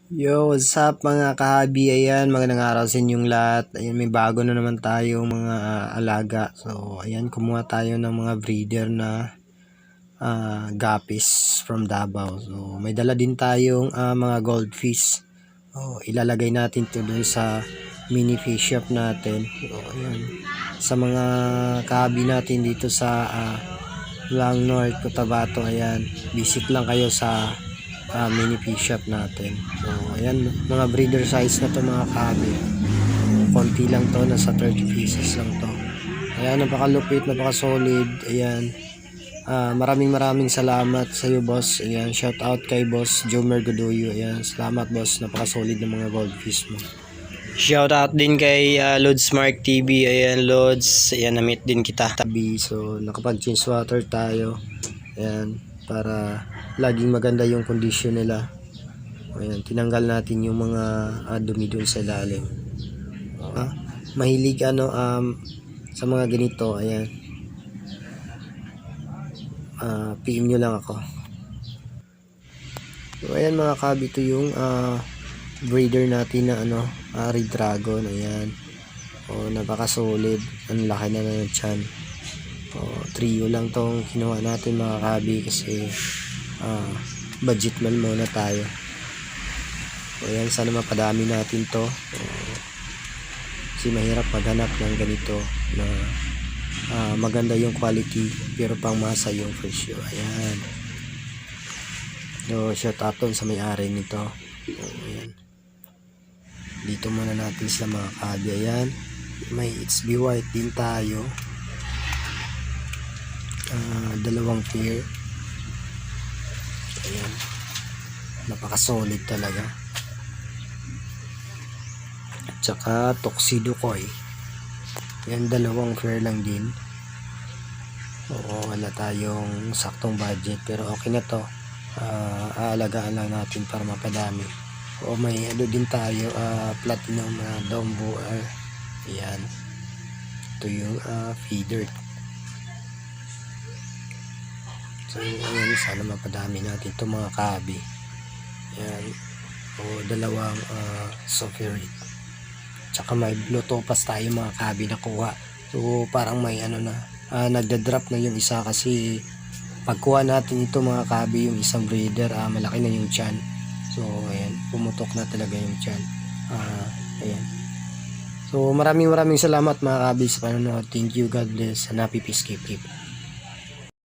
Yo, what's up mga kahabi? Ayan, magandang araw sa inyong lahat. Ayan, may bago na naman tayong mga alaga. So, ayan, kumuha tayo ng mga breeder na guppies from Davao. So, may dala din tayong mga goldfish. So, ilalagay natin to dun sa mini fish shop natin. So, ayan, sa mga kahabi natin dito sa Lang North, Cotabato, ayan, visit lang kayo sa mini fish shop natin. So ayan, mga breeder size na to mga kahabi. Konti lang to, nasa 30 pieces lang to. Ayan, napakalupit, napaka-solid. Ayan, maraming salamat sa iyo boss. Ayan, shout out kay boss Jomer Godoyo. Ayan, salamat boss, napaka-solid ng mga goldfish mo. Shout out din kay Lods Mark TV. Ayan Lods, ayan, na-meet din kita. So nakapag-change water tayo. Ayan, para laging maganda yung condition nila. Ayan, tinanggal natin yung mga dumi dun sa ilalim. Mahilig sa mga ganito, ayan. PM nyo lang ako. So ayan mga kabito yung breeder natin na Red Dragon. Ayan, napaka solid, ang laki na ng tiyan. Trio lang tong kinuha natin mga kabi kasi budget man muna tayo. Ayan, sana mapadami natin to kasi mahirap maghanap ng ganito na maganda yung quality pero pang masa yung presyo. Ayan, so shout out sa may-ari nito. Ayan, dito muna natin sila mga kabi. Ayan, may HB white din tayo, dalawang pair. Ayan, napaka solid talaga. At saka tuxedo koi. Ayan, dalawang pair lang din. Oo, wala tayong saktong budget pero okay na to. Aalagaan lang natin para mapadami. O may din tayo, platinum dombo. Ayan, ito yung feeder. So ayan, sana mapadami natin ito mga kabi. Ayan, dalawang soferit. Tsaka may blue topaz tayo mga kabi na kuha. So parang may nagda-drop na yung isa kasi pagkuha natin ito mga kabi, yung isang breeder, malaki na yung tiyan. So ayan, pumutok na talaga yung tiyan. Ayan. So maraming salamat mga kabi sa panonood. Thank you, God bless, and happy peace, keep.